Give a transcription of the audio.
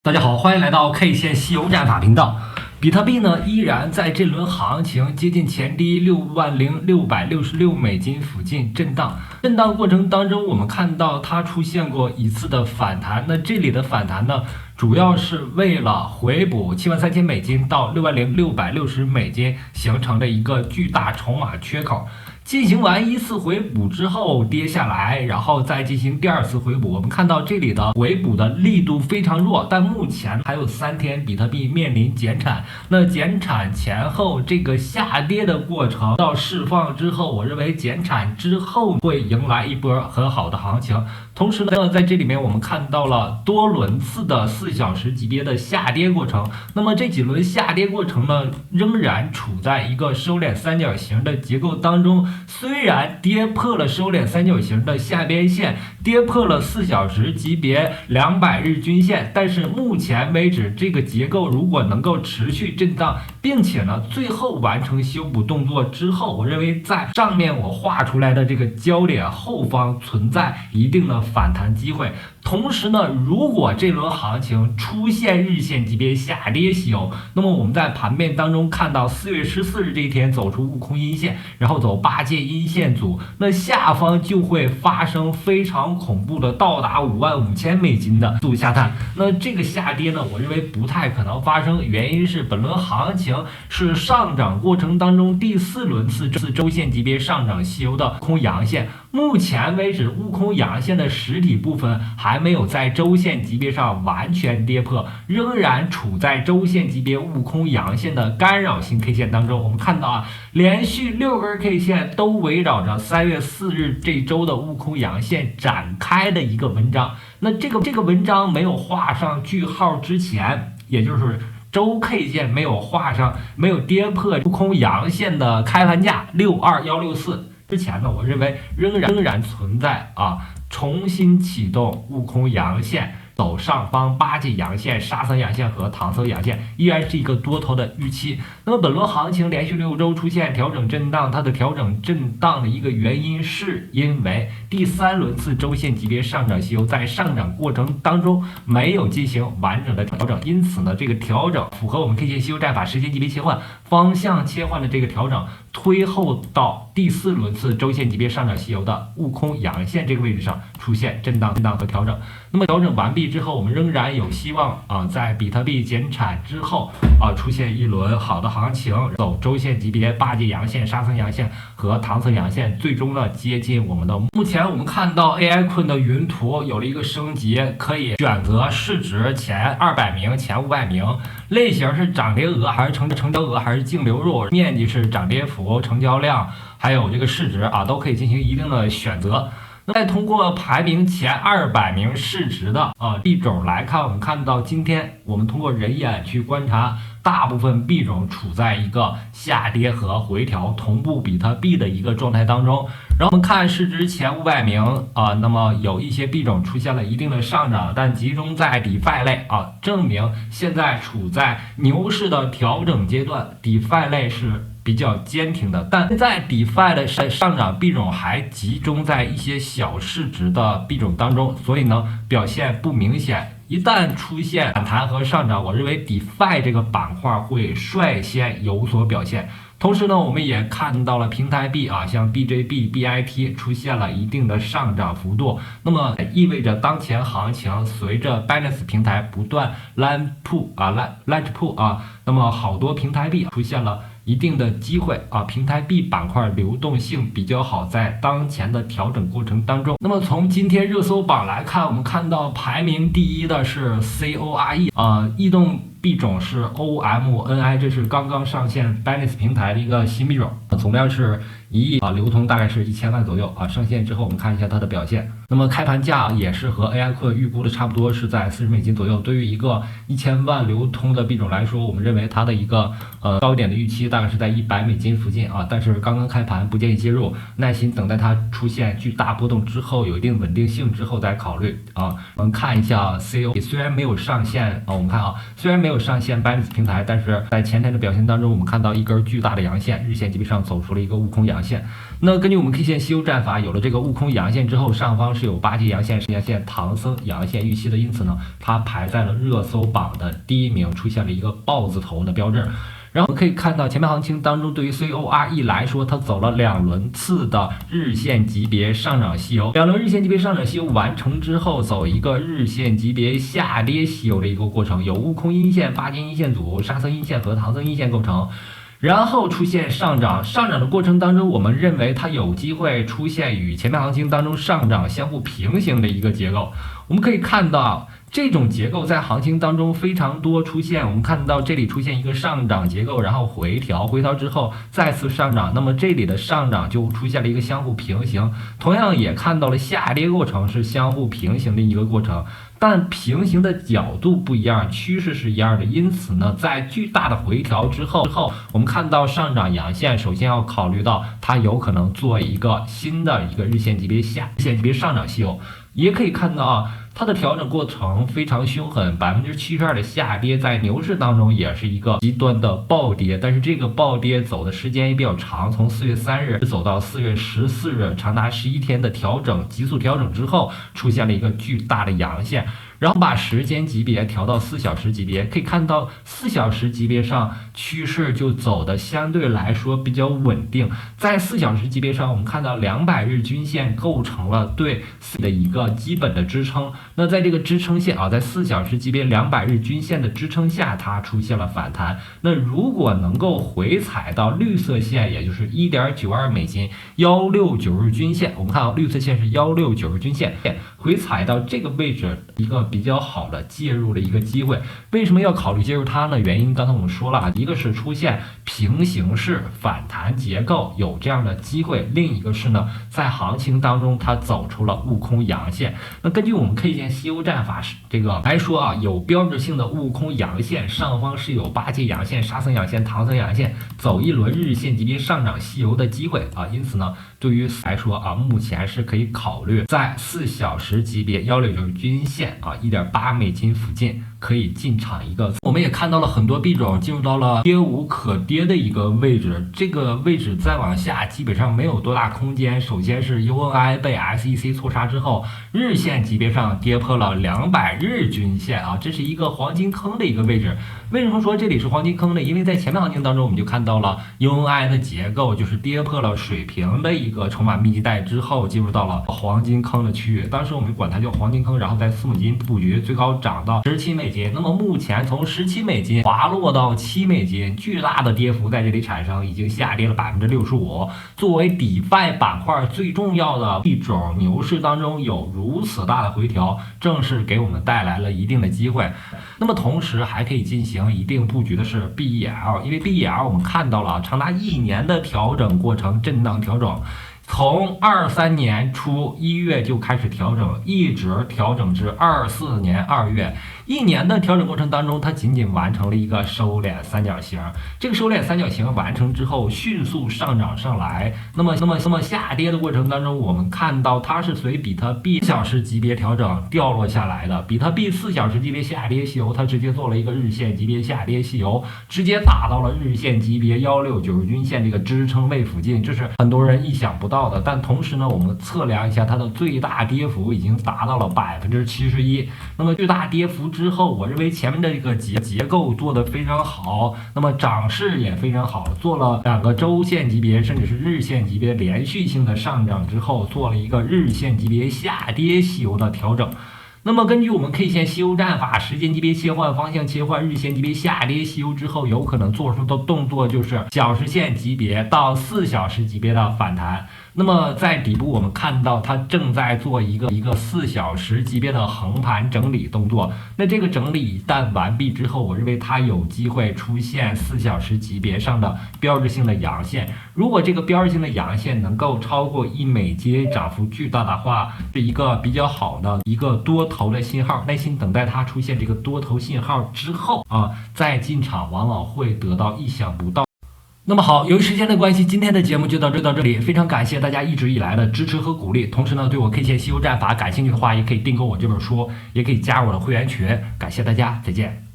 大家好，欢迎来到 K 线西游战法频道。比特币呢，依然在这轮行情接近前低60666美金附近震荡。震荡过程当中，我们看到它出现过一次的反弹。那这里的反弹呢，主要是为了回补73000美金到60660美金形成的一个巨大筹码缺口。进行完一次回补之后跌下来，然后再进行第二次回补。我们看到这里的回补的力度非常弱，但目前还有3天比特币面临减产。那减产前后这个下跌的过程到释放之后，我认为减产之后会迎来一波很好的行情。同时呢，在这里面我们看到了多轮次的4小时级别的下跌过程。那么这几轮下跌过程呢，仍然处在一个收敛三角形的结构当中。虽然跌破了收敛三角形的下边线，跌破了4小时级别200日均线，但是目前为止这个结构如果能够持续震荡，并且呢最后完成修补动作之后，我认为在上面我画出来的这个焦点后方存在一定的反弹机会。同时呢，如果这轮行情出现日线级别下跌休，那么我们在盘面当中看到4月14日这一天走出悟空阴线，然后走8阶阴线组，那下方就会发生非常恐怖的到达55000美金的度下探。那这个下跌呢，我认为不太可能发生，原因是本轮行情是上涨过程当中第4轮次周线级别上涨休的空阳线。目前为止，悟空阳线的实体部分还没有在周线级别上完全跌破，仍然处在周线级别悟空阳线的干扰性 K 线当中。我们看到啊，连续6根 K 线都围绕着3月4日这周的悟空阳线展开的一个文章。那这个文章没有画上句号之前，也就是周 K 线没有跌破悟空阳线的开盘价62164。之前呢，我认为仍然存在重新启动悟空阳线走上方8阶阳线、沙僧阳线和唐僧阳线，依然是一个多头的预期。那么本轮行情连续6周出现调整震荡，它的调整震荡的一个原因是因为第3轮次周线级别上涨休在上涨过程当中没有进行完整的调整，因此呢，这个调整符合我们 K 线西游战法时间级别切换、方向切换的这个调整，推后到第4轮次周线级别上涨休的悟空阳线这个位置上出现震荡和调整。那么调整完毕之后，我们仍然有希望在比特币减产之后出现一轮好的行情，走周线级别8阶阳线、沙僧阳线和唐僧阳线，最终呢接近我们的。目前我们看到 AI 困的云图有了一个升级，可以选择市值前200名、前500名，类型是涨跌额还是成交额还是净流入，面积是涨跌幅、成交量还有这个市值都可以进行一定的选择。那再通过排名前200名市值的币种来看，我们看到今天我们通过人眼去观察，大部分币种处在一个下跌和回调同步比特币的一个状态当中。然后我们看市值前500名那么有一些币种出现了一定的上涨，但集中在 DeFi 类证明现在处在牛市的调整阶段， DeFi 类是比较坚挺的，但在 DeFi 的上涨币种还集中在一些小市值的币种当中，所以呢表现不明显。一旦出现反弹和上涨，我认为 DeFi 这个板块会率先有所表现。同时呢，我们也看到了平台币像 BJB、BIT 出现了一定的上涨幅度，那么意味着当前行情随着 Binance 平台不断 Launch Pool 那么好多平台币出现了一定的机会平台币板块流动性比较好，在当前的调整过程当中。那么从今天热搜榜来看，我们看到排名第1的是 CORE 异动币种是 OMNI， 这是刚刚上线 Binance 平台的一个新币种，总量是1亿流通大概是1000万左右上线之后我们看一下它的表现。那么开盘价也是和 AI 困预估的差不多，是在40美金左右。对于一个1000万流通的币种来说，我们认为它的一个高点的预期大概是在100美金附近但是刚刚开盘不建议介入，耐心等待它出现巨大波动之后有一定稳定性之后再考虑我们看一下 CO， 虽然没有上线我们看虽然没有上线 Binance 平台，但是在前天的表现当中，我们看到一根巨大的阳线，日线级别上走出了一个悟空阳线。线。那根据我们 K 线西游战法，有了这个悟空阳线之后，上方是有8级阳线、阳线、唐僧阳线预期的，因此呢，它排在了热搜榜的第1名，出现了一个豹字头的标志。然后我们可以看到前面行情当中，对于 CORE 来说，它走了2轮次的日线级别上涨西游，2轮日线级别上涨西游完成之后，走一个日线级别下跌西游的一个过程，有悟空阴线、8金阴线组、沙僧阴线和唐僧阴线构成。然后出现上涨的过程当中，我们认为它有机会出现与前面行情当中上涨相互平行的一个结构。我们可以看到这种结构在行情当中非常多出现，我们看到这里出现一个上涨结构，然后回调之后再次上涨，那么这里的上涨就出现了一个相互平行，同样也看到了下跌过程是相互平行的一个过程，但平行的角度不一样，趋势是一样的，因此呢，在巨大的回调之后，我们看到上涨阳线，首先要考虑到它有可能做一个新的一个日线级别上涨西游，也可以看到啊，它的调整过程非常凶狠，72%的下跌，在牛市当中也是一个极端的暴跌，但是这个暴跌走的时间也比较长，从4月3日走到4月14日，长达11天的调整，急速调整之后，出现了一个巨大的阳线。然后把时间级别调到4小时级别，可以看到4小时级别上趋势就走的相对来说比较稳定。在4小时级别上，我们看到200日均线构成了对的一个基本的支撑。那在这个支撑线啊，在4小时级别200日均线的支撑下，它出现了反弹。那如果能够回踩到绿色线，也就是1.92美金169日均线，我们看到绿色线是169日均线，回踩到这个位置，一个比较好的介入的一个机会。为什么要考虑介入它呢？原因刚才我们说了，一个是出现平行式反弹结构有这样的机会，另一个是呢，在行情当中它走出了悟空阳线。那根据我们 K 线西游战法这个来说啊，有标志性的悟空阳线，上方是有8阶阳线、沙僧阳线、唐僧阳线，走一轮日线级别上涨西游的机会啊。因此呢，对于来说啊，目前是可以考虑在4小时级别169均线啊1.8美金附近可以进场一个。我们也看到了很多币种进入到了跌无可跌的一个位置，这个位置再往下基本上没有多大空间。首先是 UNI 被 SEC 错杀之后，日线级别上跌破了200日均线啊，这是一个黄金坑的一个位置。为什么说这里是黄金坑呢？因为在前面行情当中我们就看到了 UNI 的结构，就是跌破了水平的一个筹码密集带之后，进入到了黄金坑的区域。当时我们管它叫黄金坑，然后在4美金布局，最高涨到17美金。那么目前从17美金滑落到7美金，巨大的跌幅在这里产生，已经下跌了65%。作为DeFi 板块最重要的一种，牛市当中有如此大的回调，正是给我们带来了一定的机会。那么同时还可以进行一定布局的是 BEL， 因为 BEL 我们看到了长达1年的调整过程，震荡调整。从23年初1月就开始调整，一直调整至24年2月，1年的调整过程当中，它仅仅完成了一个收敛三角形。这个收敛三角形完成之后，迅速上涨上来。那么下跌的过程当中，我们看到它是随比特币4小时级别调整掉落下来的。比特币4小时级别下跌西游，它直接做了一个日线级别下跌西游，直接打到了日线级别169均线这个支撑位附近，这是很多人意想不到的。但同时呢，我们测量一下它的最大跌幅已经达到了71%。那么巨大跌幅之后，我认为前面的这个结构做得非常好，那么涨势也非常好，做了2个周线级别甚至是日线级别连续性的上涨之后，做了一个日线级别下跌西游的调整。那么根据我们 K 线西游战法，时间级别切换，方向切换，日线级别下跌西游之后，有可能做出的动作就是小时线级别到4小时级别的反弹。那么在底部我们看到它正在做一个4小时级别的横盘整理动作。那这个整理一旦完毕之后，我认为它有机会出现4小时级别上的标志性的阳线。如果这个标志性的阳线能够超过1美金，涨幅巨大的话，是一个比较好的一个多头的信号。耐心等待它出现这个多头信号之后啊，再进场往往会得到意想不到。那么好，由于时间的关系，今天的节目就到这里。非常感谢大家一直以来的支持和鼓励。同时呢，对我 K 线西游战法感兴趣的话，也可以订购我这本书，也可以加入我的会员群。感谢大家，再见。